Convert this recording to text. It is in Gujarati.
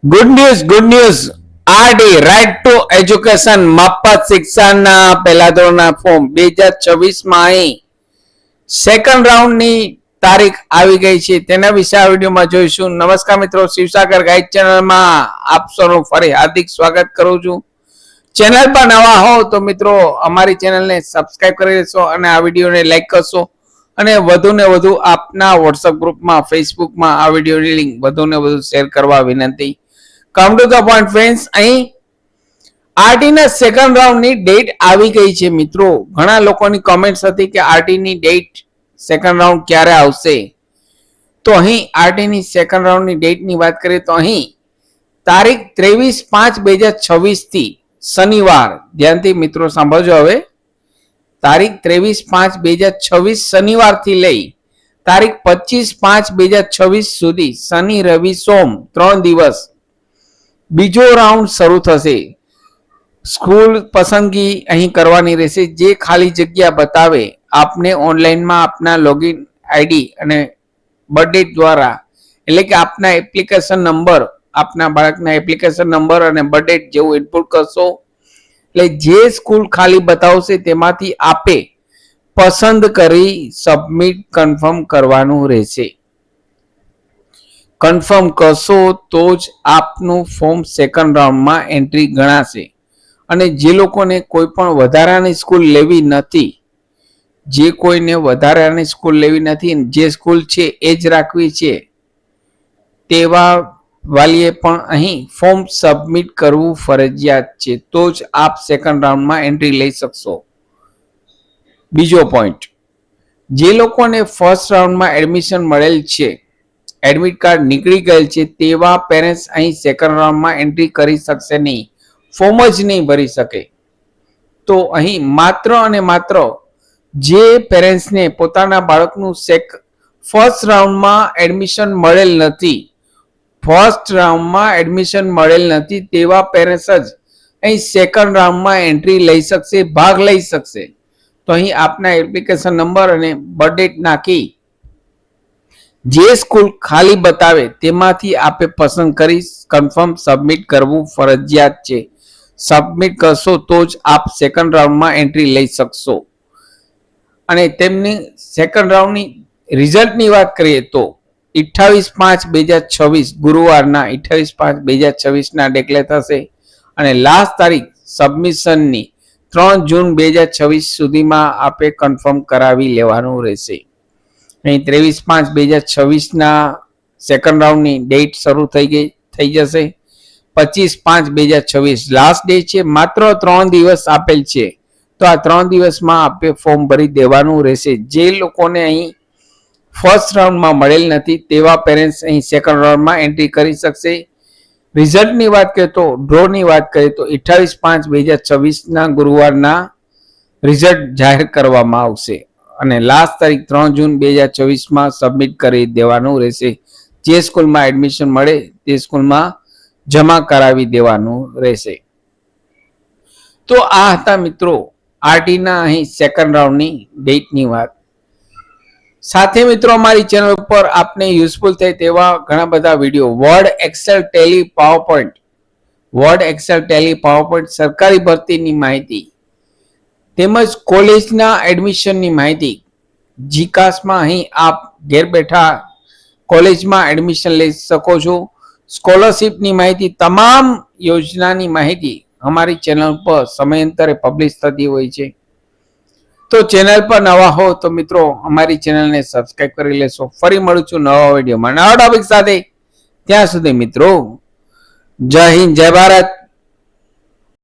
Good news RD right to education મફત શિક્ષણના પહેલા ધોરણના ફોર્મ 2026 માં અહીં સેકન્ડ રાઉન્ડની તારીખ આવી ગઈ છે. તેના વિશે આ વિડીયોમાં જોઈશું. નમસ્કાર મિત્રો, શિવસાગર ગાઈડ ચેનલમાં આપ સૌનું ફરી હાર્દિક સ્વાગત કરું છું. ચેનલ પર નવા હો તો મિત્રો અમારી ચેનલને સબસ્ક્રાઇબ કરી લેશો અને આ વિડીયોને લાઈક કરશો અને વધુ ને વધુ આપના વોટ્સએપ ગ્રુપમાં, ફેસબુકમાં આ વિડીયોની લિંક વધુ ને વધુ શેર કરવા વિનંતી. Come to the point friends, અહીં આરટી ના સેકન્ડ રાઉન્ડની ડેટ આવી ગઈ છે મિત્રો. ઘણા લોકોની કમેન્ટ્સ હતી કે આરટી ની ડેટ સેકન્ડ રાઉન્ડ ક્યારે આવશે. તો અહીં આરટી ની સેકન્ડ રાઉન્ડની ડેટની વાત કરીએ તો અહીં તારીખ 23/5/2026 થી શનિવાર, ધ્યાનથી મિત્રો સાંભળજો, હવે તારીખ 23/5/2026 શનિવારથી લઈ તારીખ 25/5/2026 સુધી શનિ, રવિ, સોમ 3 દિવસ બીજો રાઉન્ડ શરૂ થશે. સ્કૂલ પસંદગી અહીં કરવાની રહેશે. જે ખાલી જગ્યા બતાવે આપને ઓનલાઈનમાં આપના લોગિન આઈડી અને બર્થડેટ દ્વારા, એટલે કે આપના એપ્લિકેશન નંબર, આપના બાળકના એપ્લિકેશન નંબર અને બર્થડેટ જેવું ઇનપુટ કરશો એટલે જે સ્કૂલ ખાલી બતાવશે તેમાંથી આપે પસંદ કરી સબમિટ કન્ફર્મ કરવાનું રહેશે. કન્ફર્મ કરશો તો જ આપનું ફોર્મ સેકન્ડ રાઉન્ડમાં એન્ટ્રી ગણાશે. અને જે લોકોને કોઈ પણ વધારાની સ્કૂલ લેવી નથી, જે કોઈને વધારાની સ્કૂલ લેવી નથી, જે સ્કૂલ છે એ જ રાખવી છે, તેવા વાલીએ પણ અહીં ફોર્મ સબમિટ કરવું ફરજિયાત છે. તો જ આપ સેકન્ડ રાઉન્ડમાં એન્ટ્રી લઈ શકશો. બીજો પોઈન્ટ, જે લોકોને ફર્સ્ટ રાઉન્ડમાં એડમિશન મળેલ છે, એડમિટ કાર્ડ નીકળી ગયેલ છે, તેવા પેરેન્ટ્સ અહીં સેકન્ડ રાઉન્ડમાં એન્ટ્રી કરી શકશે નહીં, ફોર્મ જ નહીં ભરી શકે. તો અહીં માત્ર અને માત્ર જે પેરેન્ટ્સને પોતાના બાળકનું ફર્સ્ટ રાઉન્ડમાં એડમિશન મળેલ નથી, તેવા પેરેન્ટ્સ જ અહીં સેકન્ડ રાઉન્ડમાં એન્ટ્રી લઈ શકશે, ભાગ લઈ શકશે. તો અહીં આપના એપ્લિકેશન નંબર અને બર્થડેટ નાખી જે સ્કૂલ ખાલી બતાવે તેમાંથી આપે પસંદ કરી કન્ફર્મ સબમિટ કરવું ફરજિયાત છે. સબમિટ કરશો તો જ આપ સેકન્ડ રાઉન્ડમાં એન્ટ્રી લઈ શકશો. અને તેમની સેકન્ડ રાઉન્ડની રિઝલ્ટની વાત કરીએ તો 28/5/2026 ગુરુવારના 28/5/2026 ડિક્લેર થશે અને લાસ્ટ તારીખ સબમિશનની 3 જૂન 2026 સુધીમાં આપે કન્ફર્મ કરાવી લેવાનું રહેશે. અહીં 23/5/2026 સેકન્ડ રાઉન્ડની ડેટ શરૂ થઈ જશે. 25/5/2026 લાસ્ટ ડે છે. માત્ર 3 દિવસ આપેલ છે, તો આ 3 દિવસમાં આપે ફોર્મ ભરી દેવાનું રહેશે. જે લોકોને અહીં ફર્સ્ટ રાઉન્ડમાં મળેલ નથી તેવા પેરેન્ટ્સ અહીં સેકન્ડ રાઉન્ડમાં એન્ટ્રી કરી શકશે. રિઝલ્ટની વાત કરીએ તો, ડ્રોની વાત કરીએ તો 28/5/2026 ગુરુવારના રિઝલ્ટ જાહેર કરવામાં આવશે અને લાસ્ટ તારીખ 3 જૂન 2024 સબમિટ કરી દેવાનું રહેશે. જે સ્કૂલમાં એડમિશન મળે તે સ્કૂલમાં જમા કરાવી દેવાનું રહેશે. તો આ હતા મિત્રો આરટીના અહીં સેકન્ડ રાઉન્ડની ડેટની વાત. સાથે મિત્રો અમારી ચેનલ ઉપર આપને યુઝફુલ થાય તેવા ઘણા બધા video, Word, Excel, Tally, PowerPoint, સરકારી ભરતીની માહિતી તેમજ કોલેજના એડમિશનની માહિતી, જીકાસમાં અહીં આપ ઘેર બેઠા કોલેજમાં એડમિશન લઈ શકો છો. સ્કોલરશિપની માહિતી, તમામ યોજનાની માહિતી અમારી ચેનલ પર સમયાંતરે પબ્લિશ થતી હોય છે. તો ચેનલ પર નવા હો તો મિત્રો અમારી ચેનલને સબસ્ક્રાઇબ કરી લેશો. ફરી મળું છું નવા વિડીયોમાં નવા ટોપિક સાથે. ત્યાં સુધી મિત્રો જય હિન્દ, જય ભારત.